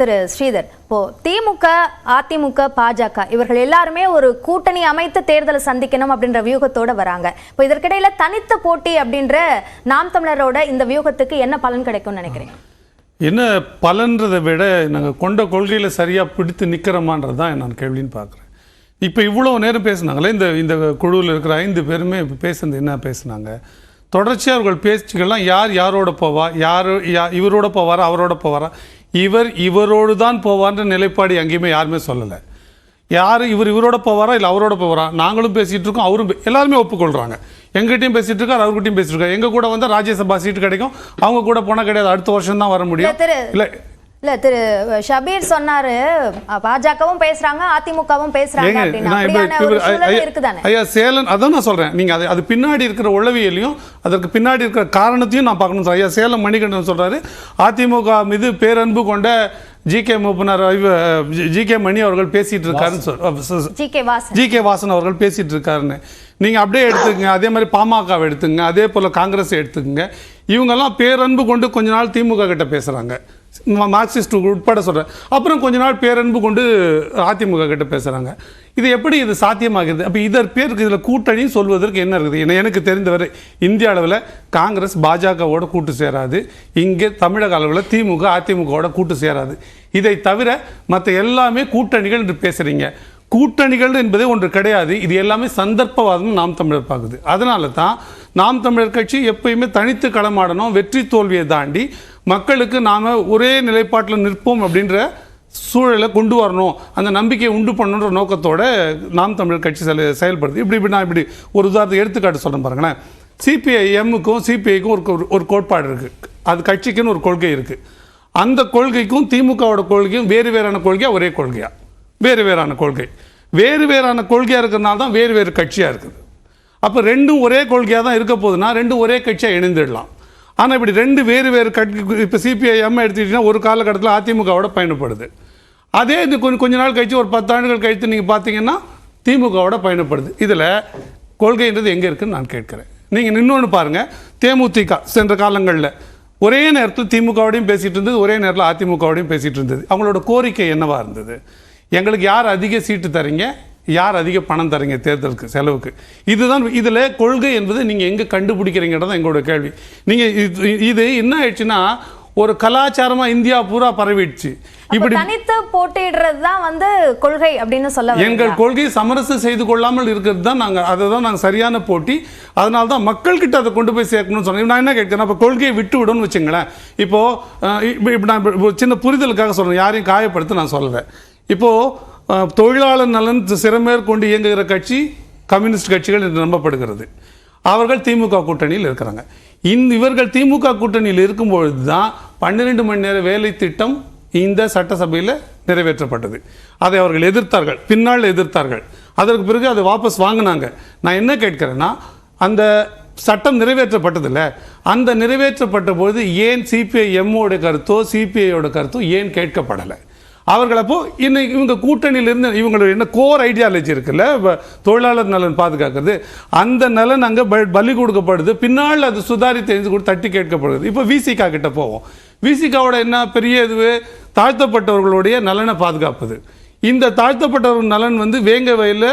திரு ஸ்ரீதர், இப்போ திமுக, அதிமுக, பாஜக இவர்கள் எல்லாருமே ஒரு கூட்டணி அமைத்து தேர்தலை சந்திக்கணும் அப்படின்ற வியூகத்தோட வராங்க. இப்போ இதற்கிடையில தனித்த போட்டி அப்படின்ற நாம் தமிழரோட இந்த வியூகத்துக்கு என்ன பலன் கிடைக்கும்னு நினைக்கிறீங்க? என்ன பலன்றதை விட நாங்கள் கொண்ட கொள்கையில் சரியாக பிடித்து நிற்கிறோமான்றது தான் நான் கேள்வின்னு பார்க்குறேன். இப்போ இவ்வளோ நேரம் பேசுனாங்களே இந்த குழுவில் இருக்கிற 5 பேருமே இப்போ பேசுனது என்ன பேசுனாங்க? தொடர்ச்சியாக அவர்கள் பேச்சுக்கள்லாம் யாரோட போவா, இவரோட போவாரா, அவரோட போவாரா, இவரோடு தான் போவார்ன்ற நிலைப்பாடு எங்கேயுமே யாருமே சொல்லலை. இவரோட போவாரா இல்லை அவரோட போவாரா? நாங்களும் பேசிகிட்டு இருக்கோம், அவரும் எல்லாருமே ஒப்புக்கொள்கிறாங்க. எங்கிட்டையும் பேசிட்டு இருக்காரு, அவர்கிட்டையும் பேசிட்டு இருக்காரு. எங்க கூட வந்து ராஜ்யசபா சீட்டு கிடைக்கும், அவங்க கூட போனால் கிடையாது, அடுத்த வருஷம் தான் வர முடியும். இல்ல திரு ஷபீர் சொன்னாரு, பாஜகவும் பேசுறாங்க, அதிமுகவும் பேசுறாங்க அப்படின்னா ஐயா சேலன், அதான் நான் சொல்றேன். நீங்க அது பின்னாடி இருக்கிற உளவியலையும் அதற்கு பின்னாடி இருக்கிற காரணத்தையும் நான் பார்க்கணும். ஐயா சேலம் மணிகண்டன் சொல்றாரு, அதிமுக மீது பேரன்பு கொண்ட ஜி.கே. மூப்பனார், ஜி.கே. மணி அவர்கள் பேசிட்டு இருக்காருன்னு ஜி.கே. வாசன் அவர்கள் பேசிட்டு இருக்காருன்னு நீங்க அப்படியே எடுத்துக்கங்க. அதே மாதிரி பாமகவை எடுத்துங்க, அதே போல காங்கிரஸ் எடுத்துக்கங்க. இவங்கெல்லாம் பேரன்பு கொண்டு கொஞ்ச நாள் திமுக கிட்ட பேசுறாங்க, மார்க்சிஸ்ட் உட்பட சொல்கிறேன். அப்புறம் கொஞ்ச நாள் பேரன்பு கொண்டு அதிமுக கிட்ட பேசுகிறாங்க. இது எப்படி இது சாத்தியமாகுது? அப்போ பேருக்கு இதில் கூட்டணி சொல்வதற்கு என்ன இருக்குது? எனக்கு தெரிந்தவரை இந்திய அளவில் காங்கிரஸ் பாஜகவோட கூட்டு சேராது, இங்கே தமிழக அளவில் திமுக அதிமுகவோட கூட்டு சேராது. இதை தவிர மற்ற எல்லாமே கூட்டணிகள் என்று பேசுகிறீங்க. கூட்டணிகள் என்பதே ஒன்று கிடையாது. இது எல்லாமே சந்தர்ப்பவாதம் நாம் தமிழர் பார்க்குது. அதனால தான் நாம் தமிழர் கட்சி எப்பயுமே தனித்து களமாடணும், வெற்றி தோல்வியை தாண்டி மக்களுக்கு நாம் ஒரே நிலைப்பாட்டில் நிற்போம் அப்படின்ற சூழலை கொண்டு வரணும், அந்த நம்பிக்கையை உண்டு பண்ணணுன்ற நோக்கத்தோட நாம் தமிழர் கட்சி செயல்படுது. நான் இப்படி ஒரு உதாரணத்தை எடுத்துக்காட்டு சொல்கிறேன் பாருங்களேன். சிபிஐஎம்முக்கும் சிபிஐக்கும் ஒரு கோட்பாடு இருக்குது, அது கட்சிக்குன்னு ஒரு கொள்கை இருக்குது. அந்த கொள்கைக்கும் திமுகவோட கொள்கையும் வேறான கொள்கையா, ஒரே கொள்கையா? வேறான கொள்கை. வேறான கொள்கையாக இருக்கிறதுனால தான் வேறு கட்சியாக இருக்குது. அப்போ ரெண்டும் ஒரே கொள்கையாக தான் இருக்க போகுதுன்னா ரெண்டும் ஒரே கட்சியாக இணைந்துடலாம். ஆனால் இப்படி ரெண்டு வேறு கட்சி, இப்போ சிபிஐஎம் எடுத்துக்கிட்டிங்கன்னா ஒரு காலகட்டத்தில் அதிமுகவோட பயணப்படுது. அதே இது கொஞ்ச நாள் கழிச்சு, ஒரு 10 ஆண்டுகள் கழித்து நீங்கள் பார்த்தீங்கன்னா திமுகவோட பயணப்படுது. இதில் கொள்கைன்றது எங்கே இருக்குதுன்னு நான் கேட்குறேன். நீங்கள் இன்னொன்று பாருங்கள், தேமுதிக சென்ற காலங்களில் ஒரே நேரத்தில் திமுகவோடையும் பேசிகிட்டு இருந்தது, ஒரே நேரத்தில் அதிமுகவோடையும் பேசிகிட்டு இருந்தது. அவங்களோட கோரிக்கை என்னவாக இருந்தது? எங்களுக்கு யார் அதிக சீட்டு தரீங்க, யார் அதிக பணம் தரீங்க தேர்தலுக்கு செலவுக்கு. இதுதான் இதில் கொள்கை என்பது நீங்கள் எங்கே கண்டுபிடிக்கிறீங்கன்றதான் எங்களோட கேள்வி. நீங்கள் இது என்ன ஆயிடுச்சுன்னா ஒரு கலாச்சாரமாக இந்தியா பூரா பரவிடுச்சு. இப்படி தனித்து போட்டிடுறது தான் வந்து கொள்கை அப்படின்னு சொல்ல, எங்கள் கொள்கை சமரசம் செய்து கொள்ளாமல் இருக்கிறது தான் நாங்கள் சரியான போட்டி. அதனால தான் மக்கள்கிட்ட அதை கொண்டு போய் சேர்க்கணும்னு சொன்னேன். நான் என்ன கேட்குறேன், இப்போ கொள்கையை விட்டு விடணும்னு வச்சுங்களேன். இப்போ நான் சின்ன புரிதலுக்காக சொல்கிறேன், யாரையும் காயப்படுத்த நான் சொல்கிறேன். இப்போது தொழிலாளர் நலன் சிறமேற்கொண்டு இயங்குகிற கட்சி கம்யூனிஸ்ட் கட்சிகள் என்று நம்பப்படுகிறது. அவர்கள் திமுக கூட்டணியில் இருக்கிறாங்க. இவர்கள் திமுக கூட்டணியில் இருக்கும்பொழுது தான் 12 மணி நேர வேலை திட்டம் இந்த சட்டசபையில் நிறைவேற்றப்பட்டது. அதை அவர்கள் எதிர்த்தார்கள், பின்னால் எதிர்த்தார்கள். அதற்கு பிறகு அதை வாபஸ் வாங்கினாங்க. நான் என்ன கேட்கிறேன்னா, அந்த சட்டம் நிறைவேற்றப்பட்டதில்ல, அந்த நிறைவேற்றப்பட்ட பொழுது ஏன் சிபிஐஎம்மோட கருத்தோ சிபிஐயோட கருத்தோ ஏன் கேட்கப்படலை? அவர்கள் அப்போ இன்னைக்கு இவங்க கூட்டணியிலிருந்து இவங்களோட என்ன கோர் ஐடியாலஜி இருக்குல்ல, தொழிலாளர் நலன் பாதுகாக்கிறது, அந்த நலன் அங்கே பலி கொடுக்கப்படுது. பின்னால் அது சுதாரித்து கூட தட்டி கேட்கப்படுது. இப்போ விசிகா கிட்ட போவோம். விசிகாவோட என்ன பெரிய இதுவே தாழ்த்தப்பட்டவர்களுடைய நலனை பாதுகாப்பது. இந்த தாழ்த்தப்பட்டவர்கள் நலன் வந்து வேங்க வயலில்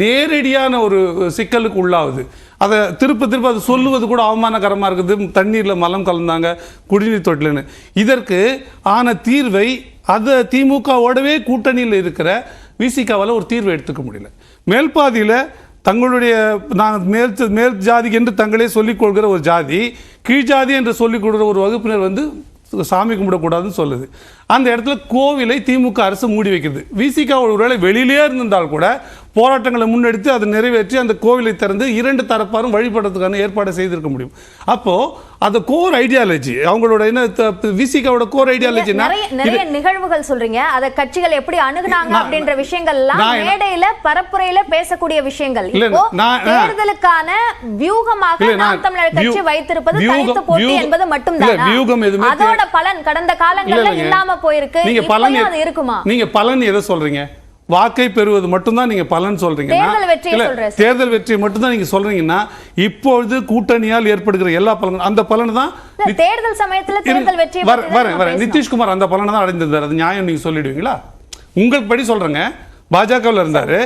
நேரடியான ஒரு சிக்கலுக்கு உள்ளாகுது. அதை திருப்ப அதை சொல்லுவது கூட அவமானகரமாக இருக்குது. தண்ணீரில் மலம் கலந்தாங்க, குடிநீர் தொட்டில்னு. இதற்கு ஆன தீர்வை அதை திமுகவோடவே கூட்டணியில் இருக்கிற விசிகாவால் ஒரு தீர்வை எடுத்துக்க முடியல. மேல்பாதியில் தங்களுடைய மேல் ஜாதி என்று தங்களே சொல்லிக் கொள்கிற ஒரு ஜாதி, கீழ் ஜாதி என்று சொல்லிக் கொள்கிற ஒரு வகுப்பினர் வந்து சாமி கும்பிடக்கூடாதுன்னு சொல்லுது. அந்த இடத்துல கோவிலை திமுக அரசு மூடி வைக்கிறது. விசிகா ஒருவேளை வெளியிலே இருந்திருந்தால் கூட போராட்டங்களை முன்னெடுத்து அதை நிறைவேற்றி அந்த கோவிலை திறந்து 2 தரப்பாரும் வழிபடுறதுக்கான ஏற்பாடு செய்திருக்க முடியும். அப்போ அந்த கோர் ஐடியாலஜி அவங்களோட என்ன, விசிகாவோட கோர் ஐடியாலஜி நிறைய நிகழ்வுகள் சொல்றீங்க, அதை கட்சிகள் எப்படி அணுகுனாங்க அப்படின்ற விஷயங்கள் எல்லாம் மேடையில பரப்புரையில பேசக்கூடிய விஷயங்கள். இப்போ தேர்தலுக்கான வியூகமாக நாம் தமிழர் கட்சி வைத்திருப்பது தனித்து போட்டி என்பது மட்டும்தான். அதோட பலன் கடந்த காலங்கள்ல இல்லாம போயிருக்கு. நீங்க பலன் எதை சொல்றீங்க? வாக்கை பெறுவது மட்டும்தான் நீங்க பலன் சொல்றீங்கன்னா, தேர்தல் வெற்றியை மட்டும்தான் நீங்க சொல்றீங்கன்னா, இப்பொழுது கூட்டணியால் ஏற்படுகிற எல்லா பலனும் அந்த பலன் தான். தேர்தல் சமயத்துல தேர்தல் வெற்றி வரேன் நிதிஷ்குமார் அந்த பலனை தான் அடைந்திருந்தார். அது நியாயம் நீங்க சொல்லிடுவீங்களா? உங்களுக்கு படி சொல்றேங்க, பாஜகவில் இருந்தாரு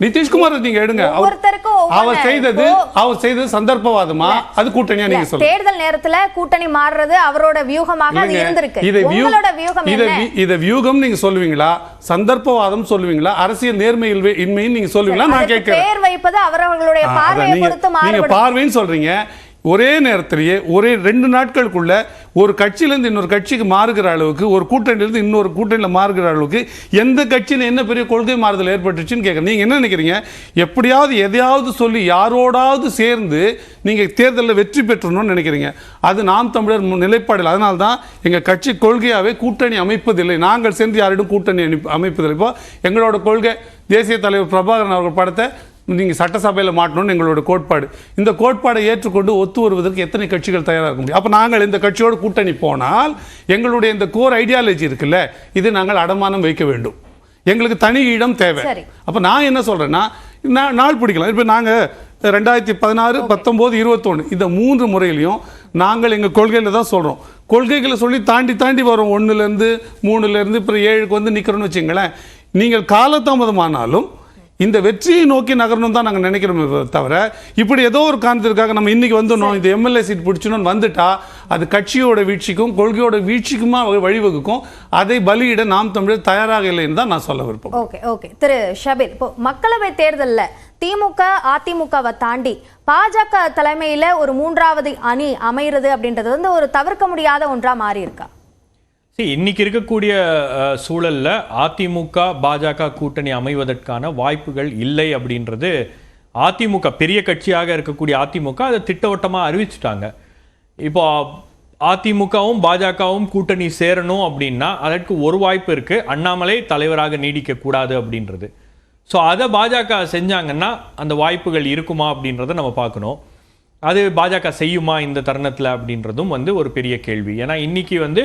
நிதிஷ்குமார், நீங்க எடுங்க. அவர் செய்தது சந்தர்ப்பவாதமா, அது கூட்டணியா நீங்க சொல்லுங்க. தேர்தல் நேரத்துல கூட்டணி மாறுறது அவரோட வியூகமாக அது இருந்திருக்கு. உங்களோட வியூகம் என்ன? இத வியூகம் நீங்க சொல்லுவீங்களா, சந்தர்ப்பவாதம் சொல்லுவீங்களா, அரசியல் நேர்மையில் இன்மைன்னு நீங்க சொல்லுவீங்களா? நான் கேட்கிறேன். பேர் வைப்பது அவர்களுடைய பார்வையை பொறுத்து மாறுபடும். நீங்க பார்வைன்னு சொல்றீங்க. ஒரே நேரத்திலேயே ஒரே 2 நாட்களுக்குள்ள ஒரு கட்சியிலிருந்து இன்னொரு கட்சிக்கு மாறுகிற அளவுக்கு, ஒரு கூட்டணியிலிருந்து இன்னொரு கூட்டணியில் மாறுகிற அளவுக்கு எந்த கட்சியில் என்ன பெரிய கொள்கை மாறுதல் ஏற்பட்டுச்சுன்னு கேட்குறேன். நீங்கள் என்ன நினைக்கிறீங்க? எப்படியாவது எதையாவது சொல்லி யாரோடாவது சேர்ந்து நீங்கள் தேர்தலில் வெற்றி பெற்றணும்னு நினைக்கிறீங்க. அது நாம் தமிழர் நிலைப்பாடில். அதனால தான் எங்கள் கட்சி கொள்கையாகவே கூட்டணி அமைப்பதில்லை. நாங்கள் சேர்ந்து யாரிடம் கூட்டணி அமைப்பதில்லை. இப்போ எங்களோட கொள்கை தேசிய தலைவர் பிரபாகரன் அவர்கள் படத்தை நீங்கள் சட்டசபையில் மாட்டணும்னு எங்களோட கோட்பாடு. இந்த கோட்பாடை ஏற்றுக்கொண்டு ஒத்து வருவதற்கு எத்தனை கட்சிகள் தயாராக இருக்க முடியும்? அப்போ நாங்கள் இந்த கட்சியோடு கூட்டணி போனால் எங்களுடைய இந்த கோர் ஐடியாலஜி இருக்குல்ல, இது நாங்கள் அடமானம் வைக்க வேண்டும். எங்களுக்கு தனி இடம் தேவை. அப்போ நான் என்ன சொல்கிறேன்னா, நாள் பிடிக்கலாம். இப்போ நாங்கள் 2016, 19, 21 இந்த 3 முறையிலையும் நாங்கள் எங்கள் கொள்கையில் தான் சொல்கிறோம். கொள்கைகளை சொல்லி தாண்டி வரோம். 1லேருந்து 3லேருந்து இப்போ 7க்கு வந்து நிற்கிறோன்னு வச்சுங்களேன். நீங்கள் காலதாமதமானாலும் இந்த வெற்றியை நோக்கி நகரணும் தான் நாங்கள் நினைக்கிறோம். தவிர இப்படி ஏதோ ஒரு காரணத்திற்காக நம்ம இன்னைக்கு வந்துடணும், இந்த எம்எல்ஏ சீட் பிடிச்சணும்னு வந்துட்டா அது கட்சியோட வீழ்ச்சிக்கும் கொள்கையோட வீழ்ச்சிக்குமா வழிவகுக்கும். அதை பலியிட நாம் தமிழர் தயாராக இல்லைன்னு தான் நான் சொல்ல விருப்பம். ஓகே திரு ஷபீர், இப்போ மக்களவை தேர்தலில் திமுக அதிமுகவை தாண்டி பாஜக தலைமையில ஒரு 3வது அணி அமைகிறது அப்படின்றது வந்து ஒரு தவிர்க்க முடியாத ஒன்றா மாறி இருக்கா? இன்னைக்கு இருக்கக்கூடிய சூழல்ல அதிமுக பாஜக கூட்டணி அமைவதற்கான வாய்ப்புகள் இல்லை அப்படின்றது அதிமுக பெரிய கட்சியாக இருக்கக்கூடிய அதிமுக அதை திட்டவட்டமா அறிவிச்சுட்டாங்க. இப்போ அதிமுகவும் பாஜகவும் கூட்டணி சேரணும் அப்படின்னா அதற்கு ஒரு வாய்ப்பு இருக்கு, அண்ணாமலை தலைவராக நீடிக்க கூடாது அப்படின்றது. ஸோ அதை பாஜக செஞ்சாங்கன்னா அந்த வாய்ப்புகள் இருக்குமா அப்படின்றத நம்ம பார்க்கணும். அது பாஜக செய்யுமா இந்த தருணத்தில் அப்படின்றதும் வந்து ஒரு பெரிய கேள்வி. ஏன்னா இன்னைக்கு வந்து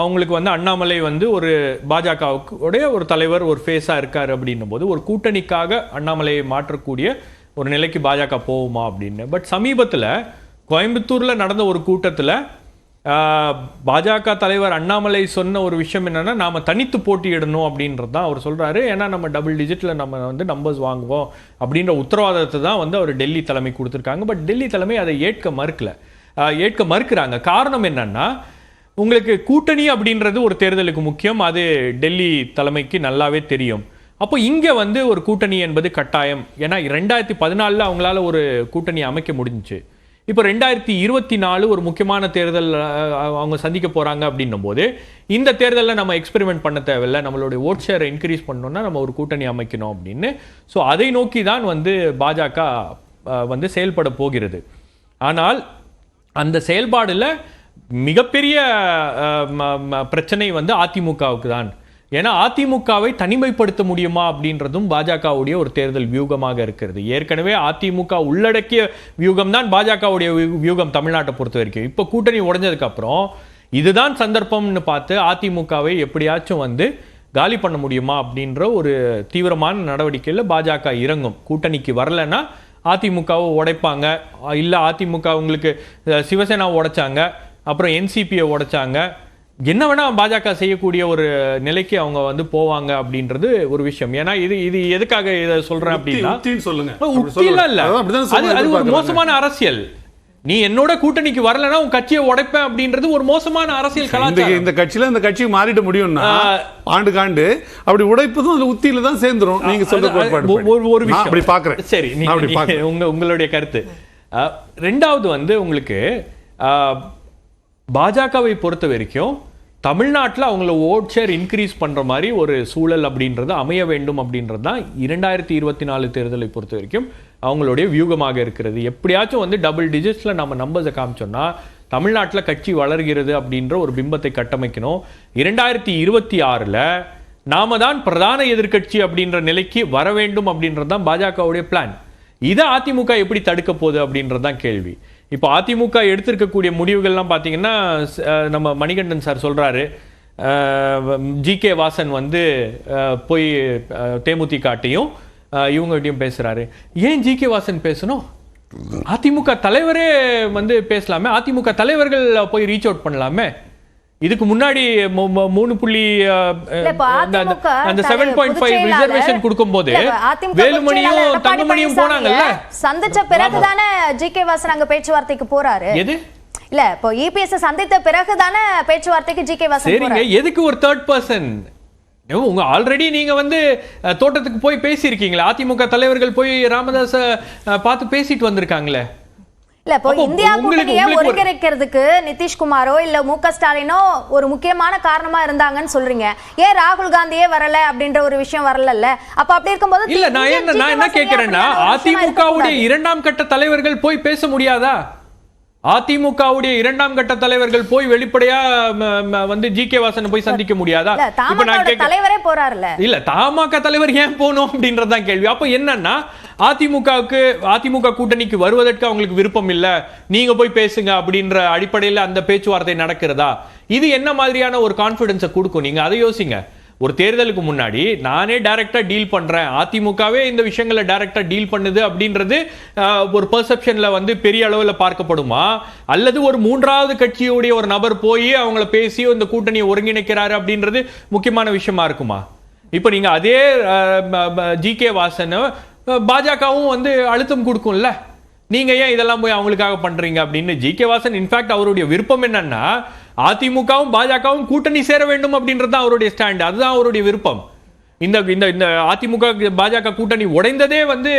அவங்களுக்கு வந்து அண்ணாமலை வந்து ஒரு பாஜகவுடைய ஒரு தலைவர், ஒரு ஃபேஸாக இருக்கார் அப்படின்னும் போது ஒரு கூட்டணிக்காக அண்ணாமலையை மாற்றக்கூடிய ஒரு நிலைக்கு பாஜக போகுமா அப்படின்னு. பட் சமீபத்தில் கோயம்புத்தூரில் நடந்த ஒரு கூட்டத்தில் பாஜக தலைவர் அண்ணாமலை சொன்ன ஒரு விஷயம் என்னன்னா, நாம தனித்து போட்டியிடணும் அப்படின்றது தான் அவர் சொல்றாரு. ஏன்னா நம்ம டபுள் டிஜிட்ல நம்ம வந்து நம்பர்ஸ் வாங்குவோம் அப்படின்ற உத்தரவாதத்தை தான் வந்து அவர் டெல்லி தலைமை கொடுத்துருக்காங்க. பட் டெல்லி தலைமை அதை ஏற்க மறுக்கிறாங்க. காரணம் என்னன்னா, உங்களுக்கு கூட்டணி அப்படின்றது ஒரு தேர்தலுக்கு முக்கியம், அது டெல்லி தலைமைக்கு நல்லாவே தெரியும். அப்போ இங்கே வந்து ஒரு கூட்டணி என்பது கட்டாயம். ஏன்னா 2014 அவங்களால ஒரு கூட்டணி அமைக்க முடிஞ்சிச்சு. இப்போ 2024 ஒரு முக்கியமான தேர்தல் அவங்க சந்திக்க போறாங்க அப்படின்னும் போது இந்த தேர்தலில் நம்ம எக்ஸ்பெரிமெண்ட் பண்ண தேவையில்லை, நம்மளுடைய ஓட் ஷேரை இன்க்ரீஸ் பண்ணணும்னா நம்ம ஒரு கூட்டணி அமைக்கணும் அப்படின்னு. ஸோ அதை நோக்கி தான் வந்து பாஜக வந்து செயல்பட போகிறது. ஆனால் அந்த செயல்பாடுல மிகப்பெரிய பிரச்சனை வந்து அதிமுகவுக்கு தான். ஏன்னா அதிமுகவை தனிமைப்படுத்த முடியுமா அப்படின்றதும் பாஜகவுடைய ஒரு தேர்தல் வியூகமாக இருக்கிறது. ஏற்கனவே அதிமுக உள்ளடக்கிய வியூகம் தான் பாஜகவுடைய வியூகம் தமிழ்நாட்டை பொறுத்த வரைக்கும். இப்போ கூட்டணி உடைஞ்சதுக்கு அப்புறம் இதுதான் சந்தர்ப்பம்னு பார்த்து அதிமுகவை எப்படியாச்சும் வந்து காலி பண்ண முடியுமா அப்படின்ற ஒரு தீவிரமான நடவடிக்கையில் பாஜக இறங்கும். கூட்டணிக்கு வரலன்னா அதிமுகவை உடைப்பாங்க, இல்லை அதிமுக உங்களுக்கு சிவசேனாவை உடைச்சாங்க, அப்புறம் என்சிபியை உடைச்சாங்க, என்ன வேணா பாஜக செய்யக்கூடிய ஒரு நிலைக்கு அவங்க வந்து போவாங்க அப்படின்றது ஒரு விஷயம். ஏன்னா இது எதுக்காக இதை சொல்றேன் அப்படின்னா, அது ஒரு மோசமான அரசியல். நீ என்னோட கூட்டணிக்கு வரலன்னா உன் கட்சியை உடைப்பேன் அப்படின்றது ஒரு மோசமான அரசியல் கலாச்சாரம். இந்த கட்சியில இந்த கட்சியை மாறிட முடியும்னா ஆண்டு அப்படி உடைப்பதும் அந்த உத்தியில தான் சேர்ந்துரும். நீங்க சொல்ற ஒரு விஷயம் அப்படி பாக்குறேன். சரி, உங்களுடைய கருத்து. ரெண்டாவது வந்து உங்களுக்கு பாஜகவை பொறுத்த வரைக்கும் தமிழ்நாட்டில் அவங்கள ஓட் ஷேர் இன்க்ரீஸ் பண்ணுற மாதிரி ஒரு சூழல் அப்படின்றது அமைய வேண்டும் அப்படின்றது தான் 2024 தேர்தலை பொறுத்த வரைக்கும் அவங்களுடைய வியூகமாக இருக்கிறது. எப்படியாச்சும் வந்து டபுள் டிஜிட்ஸில் நம்ம நம்பர்ஸை காமிச்சோம்னா தமிழ்நாட்டில் கட்சி வளர்கிறது அப்படின்ற ஒரு பிம்பத்தை கட்டமைக்கணும். 2026 நாம தான் பிரதான எதிர்கட்சி அப்படின்ற நிலைக்கு வர வேண்டும் அப்படின்றது தான் பாஜகவுடைய பிளான். இதை அதிமுக எப்படி தடுக்க போகுது அப்படின்றது தான் கேள்வி. இப்போ அதிமுக எடுத்திருக்கக்கூடிய முடிவுகள்லாம் பார்த்தீங்கன்னா, நம்ம மணிகண்டன் சார் சொல்றாரு, ஜி.கே. வாசன் வந்து போய் தேமுதிகட்டையும் இவங்ககிட்டயும் பேசுறாரு. ஏன் ஜி.கே. வாசன் பேசணும்? அதிமுக தலைவரே வந்து பேசலாமே, அதிமுக தலைவர்கள் போய் ரீச் அவுட் பண்ணலாமே. இதுக்கு முன்னாடி 7.5 ரிசர்வேஷன் கொடுக்கும்போது வேலுமணியும் தங்கமணியும் போனாங்கல்ல, சந்திச்ச பிறகுதானே ஜி.கே. வாசன் அங்க பேச்சுவார்த்தைக்கு போறாரு. எது இல்ல இப்போ இபிஎஸ் சந்தித்த பிறகுதானே பேச்சுவார்த்தைக்கு ஜி.கே. வாசன் சரிங்க. போறாரு. எதுக்கு ஒரு தேர்ட் பர்சன்? உங்க ஆல்ரெடி நீங்க வந்து தோட்டத்துக்கு போய் பேசியிருக்கீங்களா? அதிமுக தலைவர்கள் போய் ராமதாஸ பார்த்து பேசிட்டு வந்திருக்காங்களே. இல்ல இப்போ இந்தியா கூட்டணியை ஒருங்கிணைக்கிறதுக்கு நிதிஷ்குமாரோ இல்ல மு.க. ஸ்டாலினோ ஒரு முக்கியமான காரணமா இருந்தாங்கன்னு சொல்றீங்க. ஏன் ராகுல் காந்தியே வரல அப்படின்ற ஒரு விஷயம் வரல? அப்ப அப்படி இருக்கும்போது இல்ல நான் என்ன கேட்கிறேன்னா, அதிமுகவுடைய இரண்டாம் கட்ட தலைவர்கள் போய் பேச முடியாதா? அதிமுகவுடைய இரண்டாம் கட்ட தலைவர்கள் போய் வெளிப்படையா வந்து ஜி.கே. வாசன் போய் சந்திக்க முடியாதா? இப்ப நான் தலைவரே போறாருல. இல்ல தமாக தலைவர் ஏன் போகணும் அப்படின்றதான் கேள்வி. அப்ப என்னன்னா, அதிமுக கூட்டணிக்கு வருவதற்கு அவங்களுக்கு விருப்பம் இல்ல, நீங்க போய் பேசுங்க அப்படின்ற அடிப்படையில் அந்த பேச்சுவார்த்தை நடக்கிறதா? இது என்ன மாதிரியான ஒரு கான்பிடன்ஸை கொடுக்கும்? நீங்க அதை யோசிங்க. ஒரு தேர்தலுக்கு முன்னாடி நானே டைரக்டா டீல் பண்றேன், அதிமுகவே இந்த விஷயங்களை டைரக்டா டீல் பண்ணுது அப்படின்றது ஒரு பெர்செப்ஷன்ல வந்து பெரிய அளவுல பார்க்கப்படுமா? அல்லது ஒரு மூன்றாவது கட்சியுடைய ஒரு நபர் போய் அவங்கள பேசி இந்த கூட்டணியை ஒருங்கிணைக்கிறாரு அப்படின்றது முக்கியமான விஷயமா இருக்குமா? இப்ப நீங்க அதே ஜி.கே. வாசன் பாஜகவும் வந்து அழுத்தம் கொடுக்கும்ல, நீங்க ஏன் இதெல்லாம் போய் அவங்களுக்காக பண்றீங்க அப்படின்னு. ஜி.கே. வாசன் இன்ஃபேக்ட் அவருடைய விருப்பம் என்னன்னா, அதிமுகவும் பாஜகவும் கூட்டணி சேர வேண்டும் அப்படின்றது அவருடைய ஸ்டாண்ட், அதுதான் அவருடைய விருப்பம். இந்த இந்த அதிமுக பாஜக கூட்டணி உடைந்ததே வந்து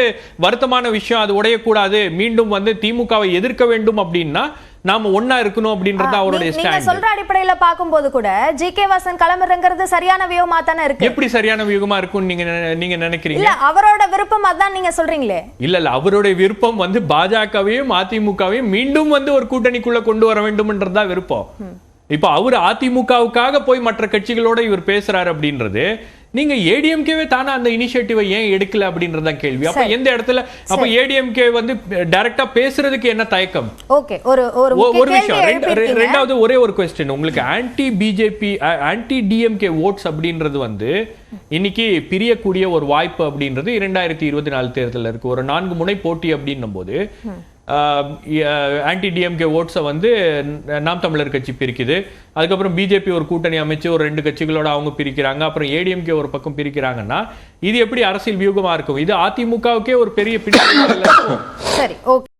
வருத்தமான விஷயம், அது உடையக்கூடாது, மீண்டும் வந்து திமுகவை எதிர்க்க வேண்டும் அப்படின்னா நாம ஒன்னா இருக்கணும் அப்படின்றது அவருடைய ஸ்டாண்ட். நீங்க சொல்ற அடிப்படையில பாக்கும்போது கூட ஜி.கே. வாசன் கிளம்புறங்கிறது சரியான வியூகமா தானே இருக்கு. எப்படி சரியான வியூகமா இருக்கும் நீங்க நினைக்கிறீங்க? இல்ல அவரோட விருப்பம் அதான் நீங்க சொல்றீங்களே. இல்ல அவருடைய விருப்பம் வந்து பாஜகவையும் அதிமுகவையும் மீண்டும் வந்து ஒரு கூட்டணிக்குள்ள கொண்டு வர வேண்டும்ன்றதுதான் விருப்பம். இப்ப அவர் அதிமுகவுக்காக போய் மற்ற கட்சிகளோட இவர் பேசுறாரு அப்படின்றது, நீங்க ஏடிஎம்கேவே தானே அந்த இனிஷியேட்டிவை ஏன் எடுக்கல அப்படின்றதான் கேள்வி. அப்ப எந்த இடத்துல அப்ப ஏடிஎம்கே வந்து டைரக்டா பேசுறதுக்கு என்ன தயக்கம்? ஓகே, ஒரு விஷயம். ரெண்டாவது ஒரே ஒரு क्वेश्चन, உங்களுக்கு anti BJP anti DMK votes அப்படின்றது வந்து இன்னைக்கு பிரியக்கூடிய ஒரு வாய்ப்பு அப்படின்றது 2024 தேர்தலில் இருக்கு. ஒரு 4 முனை போட்டி அப்படின்னும் போது ஆன்டி டிஎம்கே ஓட்ஸை வந்து நாம் தமிழர் கட்சி பிரிக்குது, அதுக்கப்புறம் பிஜேபி ஒரு கூட்டணி அமைச்சு ஒரு 2 கட்சிகளோட அவங்க பிரிக்கிறாங்க, அப்புறம் ஏடிஎம்கே ஒரு பக்கம் பிரிக்கிறாங்கன்னா இது எப்படி அரசியல் வியூகமா இருக்கும்? இது அதிமுகவுக்கே ஒரு பெரிய பிடிக்கும். சரி, ஓகே.